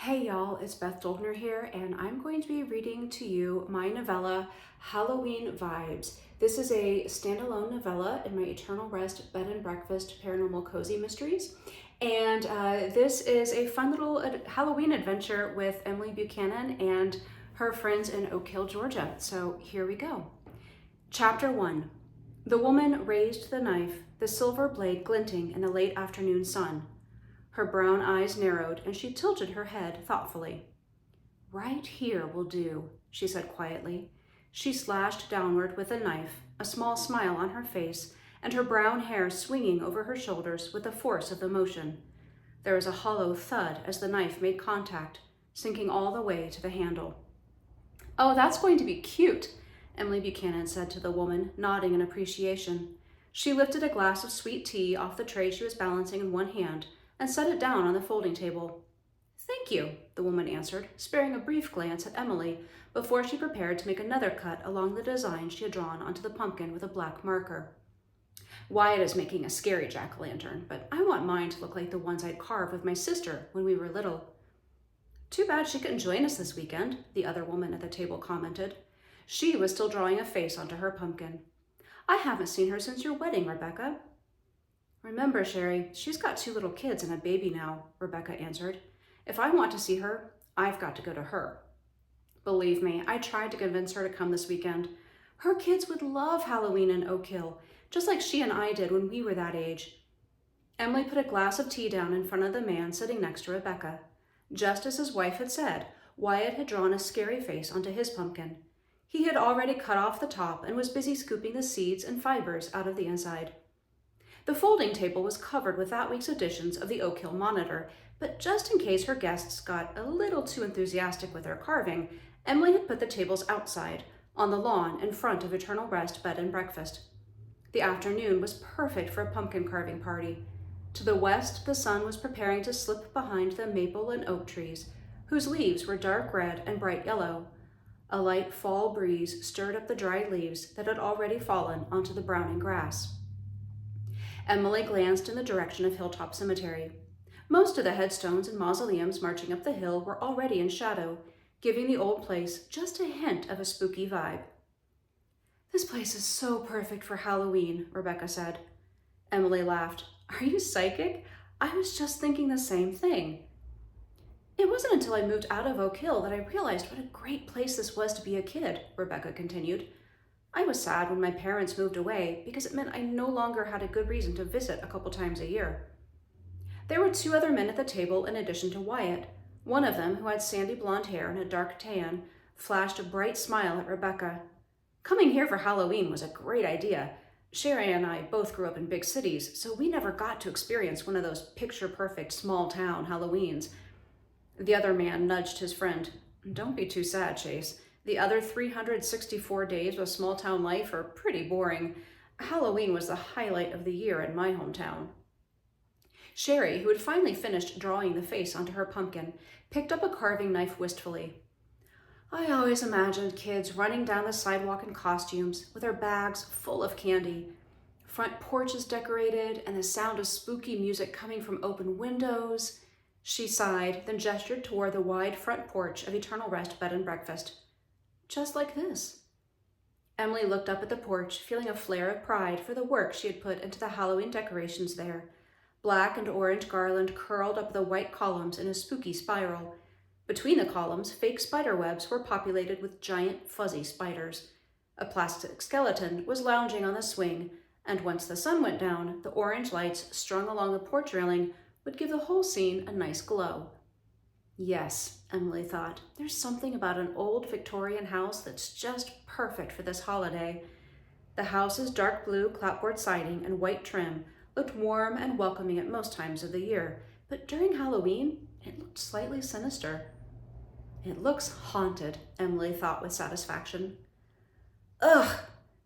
Hey y'all, it's Beth Dolgner here, and I'm going to be reading to you my novella, Halloween Vibes. This is a standalone novella in my Eternal Rest Bed and Breakfast Paranormal Cozy Mysteries. And this is a fun little Halloween adventure with Emily Buchanan and her friends in Oak Hill, Georgia. So here we go. Chapter 1. The woman raised the knife, the silver blade glinting in the late afternoon sun. Her brown eyes narrowed, and she tilted her head thoughtfully. "Right here will do," she said quietly. She slashed downward with the knife, a small smile on her face, and her brown hair swinging over her shoulders with the force of the motion. There was a hollow thud as the knife made contact, sinking all the way to the handle. "Oh, that's going to be cute," Emily Buchanan said to the woman, nodding in appreciation. She lifted a glass of sweet tea off the tray she was balancing in one hand and set it down on the folding table. "Thank you," the woman answered, sparing a brief glance at Emily before she prepared to make another cut along the design she had drawn onto the pumpkin with a black marker. "Wyatt is making a scary jack-o'-lantern, but I want mine to look like the ones I'd carved with my sister when we were little." "Too bad she couldn't join us this weekend," the other woman at the table commented. She was still drawing a face onto her pumpkin. "I haven't seen her since your wedding, Rebecca." "Remember, Sherry, she's got 2 little kids and a baby now," Rebecca answered. "If I want to see her, I've got to go to her." "Believe me, I tried to convince her to come this weekend. Her kids would love Halloween in Oak Hill, just like she and I did when we were that age." Emily put a glass of tea down in front of the man sitting next to Rebecca. Just as his wife had said, Wyatt had drawn a scary face onto his pumpkin. He had already cut off the top and was busy scooping the seeds and fibers out of the inside. The folding table was covered with that week's editions of the Oak Hill Monitor, but just in case her guests got a little too enthusiastic with their carving, Emily had put the tables outside, on the lawn in front of Eternal Rest Bed and Breakfast. The afternoon was perfect for a pumpkin carving party. To the west, the sun was preparing to slip behind the maple and oak trees, whose leaves were dark red and bright yellow. A light fall breeze stirred up the dried leaves that had already fallen onto the browning grass. Emily glanced in the direction of Hilltop Cemetery. Most of the headstones and mausoleums marching up the hill were already in shadow, giving the old place just a hint of a spooky vibe. "This place is so perfect for Halloween," Rebecca said. Emily laughed. "Are you psychic? I was just thinking the same thing." "It wasn't until I moved out of Oak Hill that I realized what a great place this was to be a kid," Rebecca continued. "I was sad when my parents moved away because it meant I no longer had a good reason to visit a couple times a year." There were 2 other men at the table in addition to Wyatt. One of them, who had sandy blonde hair and a dark tan, flashed a bright smile at Rebecca. "Coming here for Halloween was a great idea. Sherry and I both grew up in big cities, so we never got to experience one of those picture-perfect small-town Halloweens." The other man nudged his friend. "Don't be too sad, Chase. The other 364 days of small-town life are pretty boring. Halloween was the highlight of the year in my hometown." Sherry, who had finally finished drawing the face onto her pumpkin, picked up a carving knife wistfully. "I always imagined kids running down the sidewalk in costumes, with their bags full of candy, front porches decorated, and the sound of spooky music coming from open windows." She sighed, then gestured toward the wide front porch of Eternal Rest Bed and Breakfast. "Just like this." Emily looked up at the porch, feeling a flare of pride for the work she had put into the Halloween decorations there. Black and orange garland curled up the white columns in a spooky spiral. Between the columns, fake spider webs were populated with giant, fuzzy spiders. A plastic skeleton was lounging on the swing, and once the sun went down, the orange lights strung along the porch railing would give the whole scene a nice glow. Yes, Emily thought, there's something about an old Victorian house that's just perfect for this holiday. The house's dark blue clapboard siding and white trim looked warm and welcoming at most times of the year, but during Halloween, it looked slightly sinister. "It looks haunted," Emily thought with satisfaction. "Ugh!"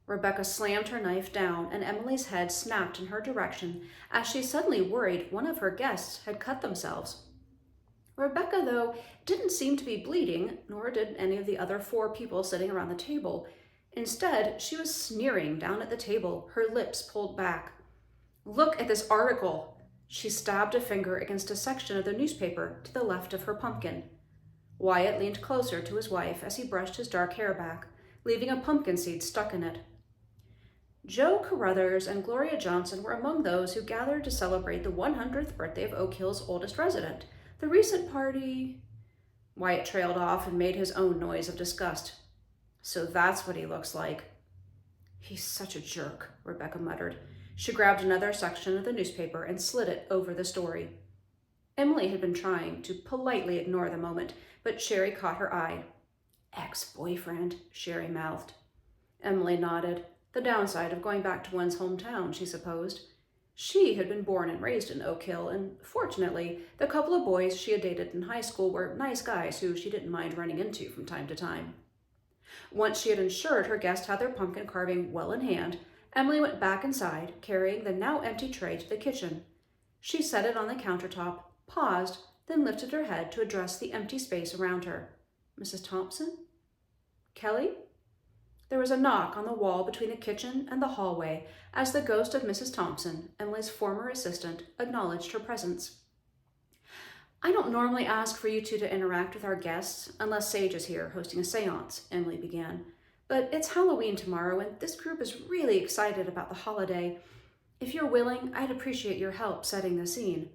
Rebecca slammed her knife down, and Emily's head snapped in her direction as she suddenly worried one of her guests had cut themselves. Rebecca, though, didn't seem to be bleeding, nor did any of the other 4 people sitting around the table. Instead, she was sneering down at the table, her lips pulled back. "Look at this article," She stabbed a finger against a section of the newspaper to the left of her pumpkin. Wyatt leaned closer to his wife as he brushed his dark hair back, leaving a pumpkin seed stuck in it. Joe Carruthers and Gloria Johnson were among those who gathered to celebrate the 100th birthday of Oak Hill's oldest resident. The recent party... Wyatt trailed off and made his own noise of disgust. So that's what he looks like. He's such a jerk, Rebecca muttered. She grabbed another section of the newspaper and slid it over the story. Emily had been trying to politely ignore the moment, but Sherry caught her eye. Ex-boyfriend, Sherry mouthed. Emily nodded. The downside of going back to one's hometown, she supposed. She had been born and raised in Oak Hill, and fortunately, the couple of boys she had dated in high school were nice guys who she didn't mind running into from time to time. Once she had ensured her guests had their pumpkin carving well in hand, Emily went back inside, carrying the now empty tray to the kitchen. She set it on the countertop, paused, then lifted her head to address the empty space around her. Mrs. Thompson? Kelly? There was a knock on the wall between the kitchen and the hallway as the ghost of Mrs. Thompson, Emily's former assistant, acknowledged her presence. I don't normally ask for you two to interact with our guests unless Sage is here hosting a seance, Emily began. But it's Halloween tomorrow and this group is really excited about the holiday. If you're willing, I'd appreciate your help setting the scene.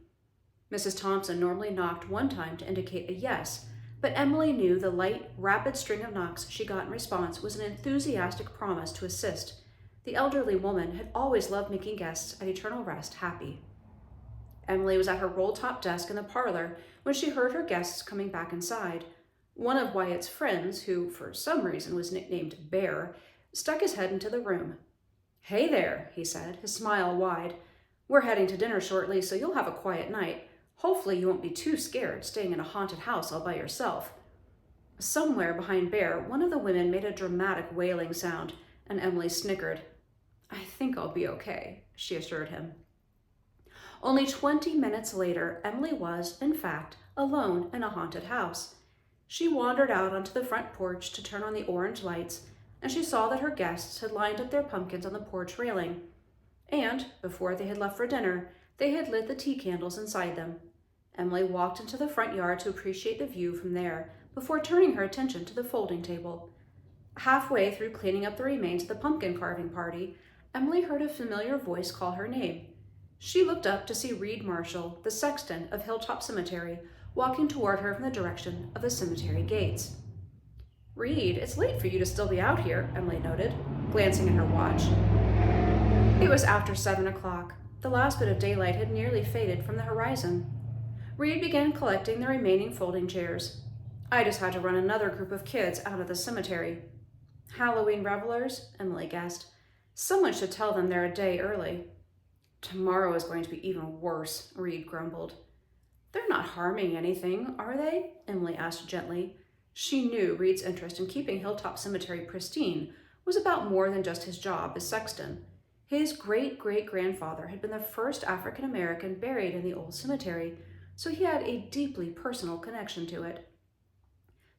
Mrs. Thompson normally knocked one time to indicate a yes, but Emily knew the light, rapid string of knocks she got in response was an enthusiastic promise to assist. The elderly woman had always loved making guests at Eternal Rest happy. Emily was at her roll-top desk in the parlor when she heard her guests coming back inside. One of Wyatt's friends, who for some reason was nicknamed Bear, stuck his head into the room. Hey there, he said, his smile wide. We're heading to dinner shortly, so you'll have a quiet night. Hopefully you won't be too scared staying in a haunted house all by yourself. Somewhere behind Bear, one of the women made a dramatic wailing sound, and Emily snickered. I think I'll be okay, she assured him. Only 20 minutes later, Emily was, in fact, alone in a haunted house. She wandered out onto the front porch to turn on the orange lights, and she saw that her guests had lined up their pumpkins on the porch railing. And, before they had left for dinner, they had lit the tea candles inside them. Emily walked into the front yard to appreciate the view from there, before turning her attention to the folding table. Halfway through cleaning up the remains of the pumpkin carving party, Emily heard a familiar voice call her name. She looked up to see Reed Marshall, the sexton of Hilltop Cemetery, walking toward her from the direction of the cemetery gates. Reed, it's late for you to still be out here, Emily noted, glancing at her watch. It was after 7 o'clock. The last bit of daylight had nearly faded from the horizon. Reed began collecting the remaining folding chairs. I just had to run another group of kids out of the cemetery. Halloween revelers, Emily guessed. Someone should tell them they're a day early. Tomorrow is going to be even worse, Reed grumbled. They're not harming anything, are they? Emily asked gently. She knew Reed's interest in keeping Hilltop Cemetery pristine was about more than just his job as sexton. His great-great-grandfather had been the first African-American buried in the old cemetery, so he had a deeply personal connection to it.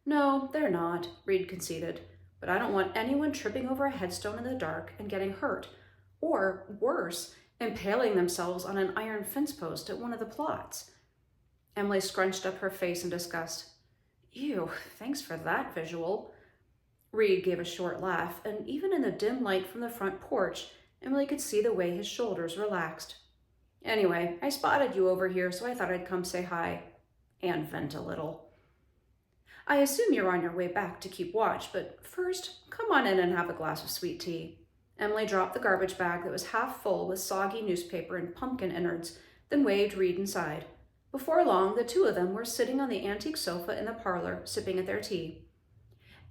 No, they're not, Reed conceded, but I don't want anyone tripping over a headstone in the dark and getting hurt, or, worse, impaling themselves on an iron fence post at one of the plots. Emily scrunched up her face in disgust. Ew, thanks for that visual. Reed gave a short laugh, and even in the dim light from the front porch, Emily could see the way his shoulders relaxed. Anyway, I spotted you over here, so I thought I'd come say hi. And vent a little. I assume you're on your way back to keep watch, but first, come on in and have a glass of sweet tea. Emily dropped the garbage bag that was half full with soggy newspaper and pumpkin innards, then waved Reed inside. Before long, the two of them were sitting on the antique sofa in the parlor, sipping at their tea.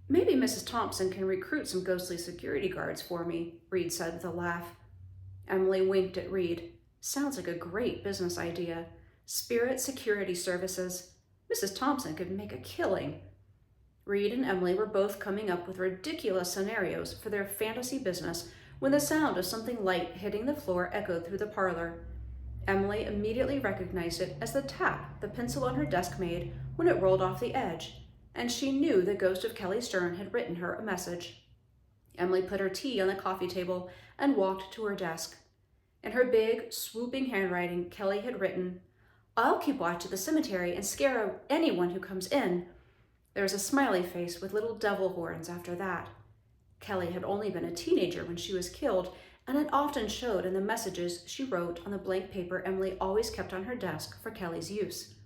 Maybe Mrs. Thompson can recruit some ghostly security guards for me, Reed said with a laugh. Emily winked at Reed. Sounds like a great business idea. Spirit Security Services. Mrs. Thompson could make a killing. Reed and Emily were both coming up with ridiculous scenarios for their fantasy business when the sound of something light hitting the floor echoed through the parlor. Emily immediately recognized it as the tap the pencil on her desk made when it rolled off the edge, and she knew the ghost of Kelly Stern had written her a message. Emily put her tea on the coffee table and walked to her desk. In her big, swooping handwriting, Kelly had written, "I'll keep watch at the cemetery and scare anyone who comes in." There was a smiley face with little devil horns after that. Kelly had only been a teenager when she was killed, and it often showed in the messages she wrote on the blank paper Emily always kept on her desk for Kelly's use.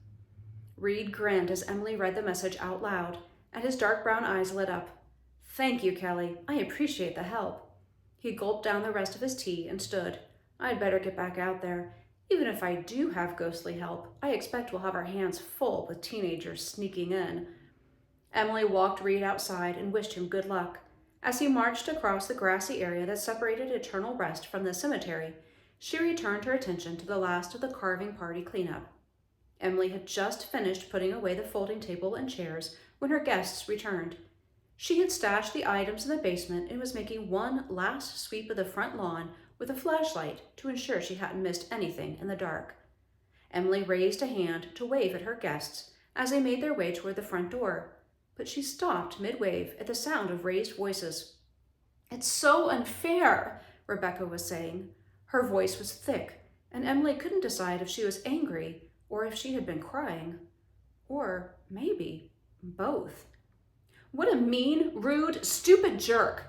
Reed grinned as Emily read the message out loud, and his dark brown eyes lit up. "Thank you, Kelly. I appreciate the help." He gulped down the rest of his tea and stood. "I'd better get back out there. Even if I do have ghostly help, I expect we'll have our hands full with teenagers sneaking in." Emily walked Reed outside and wished him good luck. As he marched across the grassy area that separated Eternal Rest from the cemetery, she returned her attention to the last of the carving party cleanup. Emily had just finished putting away the folding table and chairs when her guests returned. She had stashed the items in the basement and was making one last sweep of the front lawn with a flashlight to ensure she hadn't missed anything in the dark. Emily raised a hand to wave at her guests as they made their way toward the front door, but she stopped mid-wave at the sound of raised voices. "It's so unfair," Rebecca was saying. Her voice was thick, and Emily couldn't decide if she was angry or if she had been crying. Or maybe both. "What a mean, rude, stupid jerk!"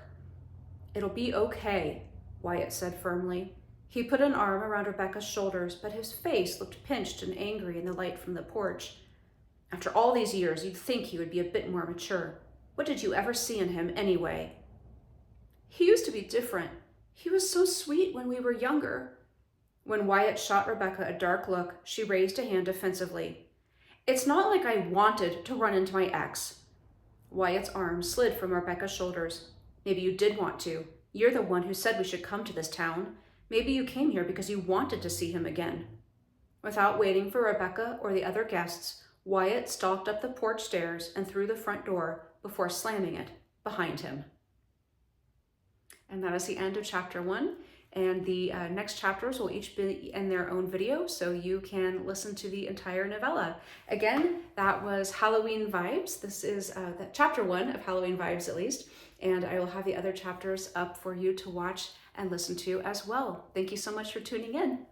"It'll be okay," Wyatt said firmly. He put an arm around Rebecca's shoulders, but his face looked pinched and angry in the light from the porch. "After all these years, you'd think he would be a bit more mature. What did you ever see in him anyway?" "He used to be different. He was so sweet when we were younger." When Wyatt shot Rebecca a dark look, she raised a hand defensively. "It's not like I wanted to run into my ex." Wyatt's arm slid from Rebecca's shoulders. "Maybe you did want to. You're the one who said we should come to this town. Maybe you came here because you wanted to see him again." Without waiting for Rebecca or the other guests, Wyatt stalked up the porch stairs and through the front door before slamming it behind him. And that is the end of chapter 1. And the next chapters will each be in their own video, so you can listen to the entire novella. Again, that was Halloween Vibes. This is the chapter 1 of Halloween Vibes, at least. And I will have the other chapters up for you to watch and listen to as well. Thank you so much for tuning in.